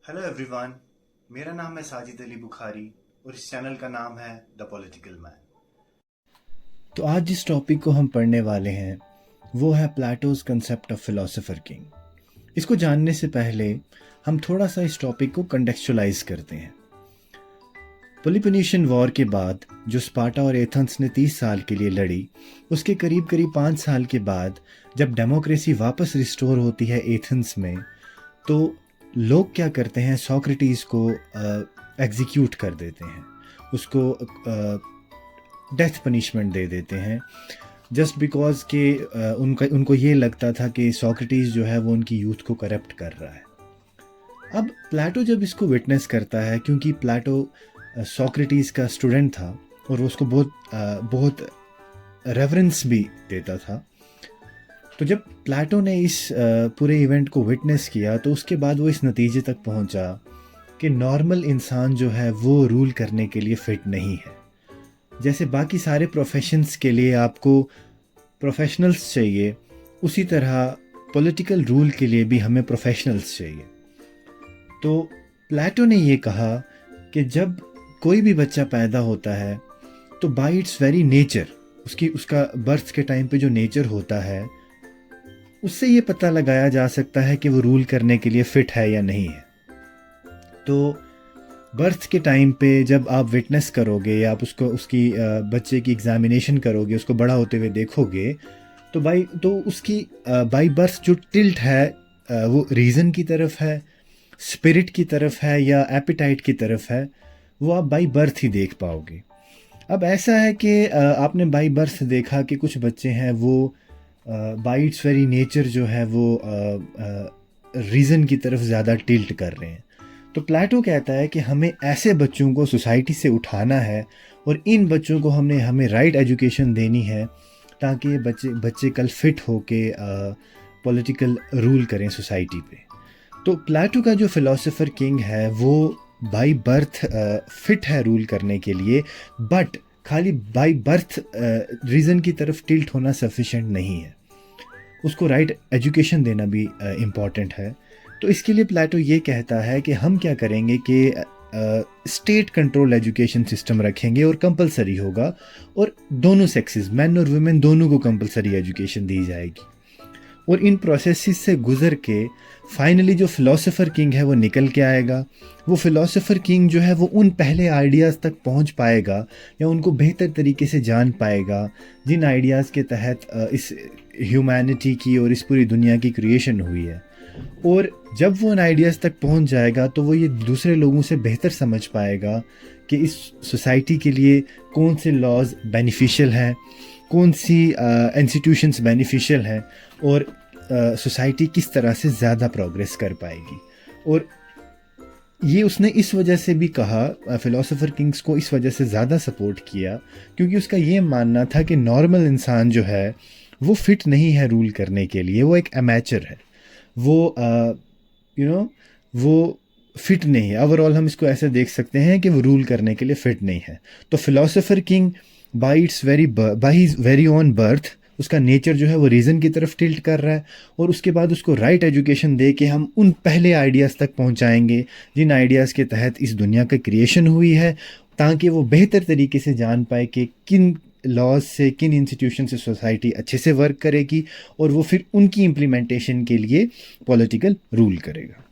Hello everyone, मेरा नाम है साजिद अली बुखारी और इस चैनल का नाम है द पॉलिटिकल मैन। तो आज जिस टॉपिक को हम पढ़ने वाले हैं वो है Plato's concept of philosopher king. इसको जानने से पहले हम थोड़ा सा इस टॉपिक को कंटेक्चुअलाइज करते हैं। पेलोपोनेशियन वॉर के बाद जो स्पार्टा और एथेंस ने 30 साल के लिए लड़ी, उसके करीब करीब 5 साल के बाद जब डेमोक्रेसी वापस रिस्टोर होती है एथेंस में, तो लोग क्या करते हैं, सोक्रेटिस को एग्जीक्यूट कर देते हैं, उसको डेथ पनिशमेंट दे देते हैं जस्ट बिकॉज कि उनको ये लगता था कि सोक्रेटिस जो है वो उनकी यूथ को करप्ट कर रहा है। अब प्लेटो जब इसको विटनेस करता है, क्योंकि प्लेटो सोक्रेटिस का स्टूडेंट था और उसको बहुत रेवरेंस भी देता था, तो जब प्लेटो ने इस पूरे इवेंट को विटनेस किया तो उसके बाद वो इस नतीजे तक पहुंचा कि नॉर्मल इंसान जो है वो रूल करने के लिए फिट नहीं है। जैसे बाकी सारे प्रोफेशंस के लिए आपको प्रोफेशनल्स चाहिए, उसी तरह पॉलिटिकल रूल के लिए भी हमें प्रोफेशनल्स चाहिए। तो प्लेटो ने ये कहा कि जब कोई भी बच्चा पैदा होता है तो बाय इट्स वेरी नेचर, उसका बर्थ के टाइम पे जो नेचर होता है उससे ये पता लगाया जा सकता है कि वो रूल करने के लिए फिट है या नहीं है। तो बर्थ के टाइम पे जब आप विटनेस करोगे या आप उसकी बच्चे की एग्जामिनेशन करोगे, उसको बड़ा होते हुए देखोगे, तो उसकी बाय बर्थ जो टिल्ट है वो रीज़न की तरफ है, स्पिरिट की तरफ है या एपिटाइट की तरफ है, वो आप बाय बर्थ ही देख पाओगे। अब ऐसा है कि आपने बाय बर्थ देखा कि कुछ बच्चे हैं वो बाय इट्स वेरी नेचर जो है वो रीज़न की तरफ ज़्यादा टिल्ट कर रहे हैं। तो प्लेटो कहता है कि हमें ऐसे बच्चों को सोसाइटी से उठाना है और इन बच्चों को हमें राइट एजुकेशन देनी है ताकि ये बच्चे कल फिट होके पॉलिटिकल रूल करें सोसाइटी पे। तो प्लेटो का जो फिलोसोफर किंग है वो बाय बर्थ फिट है रूल करने के लिए, बट खाली बाय बर्थ रीज़न की तरफ टिल्ट होना सफिशेंट नहीं है, उसको राइट एजुकेशन देना भी इम्पॉर्टेंट है। तो इसके लिए प्लेटो ये कहता है कि हम क्या करेंगे कि स्टेट कंट्रोल एजुकेशन सिस्टम रखेंगे और कंपलसरी होगा, और दोनों सेक्सेस, मैन और वुमेन दोनों को कंपलसरी एजुकेशन दी जाएगी। और इन प्रोसेसेस से गुजर के फाइनली जो फिलोसोफर किंग है वो निकल के आएगा। वो फिलोसोफर किंग जो है वो उन पहले आइडियाज़ तक पहुंच पाएगा या उनको बेहतर तरीके से जान पाएगा जिन आइडियाज़ के तहत इस ह्यूमैनिटी की और इस पूरी दुनिया की क्रिएशन हुई है। और जब वो उन आइडियाज़ तक पहुंच जाएगा तो वो ये दूसरे लोगों से बेहतर समझ पाएगा कि इस सोसाइटी के लिए कौन से लॉज बेनिफिशियल हैं, कौन सी इंस्टीट्यूशंस बेनिफिशियल हैं, और सोसाइटी किस तरह से ज़्यादा प्रोग्रेस कर पाएगी। और ये उसने इस वजह से भी कहा, फ़िलोसोफर किंग्स को इस वजह से ज़्यादा सपोर्ट किया क्योंकि उसका ये मानना था कि नॉर्मल इंसान जो है वो फिट नहीं है रूल करने के लिए, वो एक अमेचर है, वो वो फिट नहीं है। ओवरऑल हम इसको ऐसे देख सकते हैं कि वो रूल करने के लिए फिट नहीं है। तो philosopher king by his very own birth, उसका नेचर जो है वो रीज़न की तरफ टिल्ट कर रहा है, और उसके बाद उसको राइट एजुकेशन दे के हम उन पहले आइडियाज़ तक पहुंचाएंगे जिन आइडियाज़ के तहत इस दुनिया का क्रिएशन हुई है, ताकि वो बेहतर तरीके से जान पाए कि किन लॉज से, किन इंस्टीट्यूशन से सोसाइटी अच्छे से वर्क करेगी, और वो फिर उनकी इम्प्लीमेंटेशन के लिए पॉलिटिकल रूल करेगा।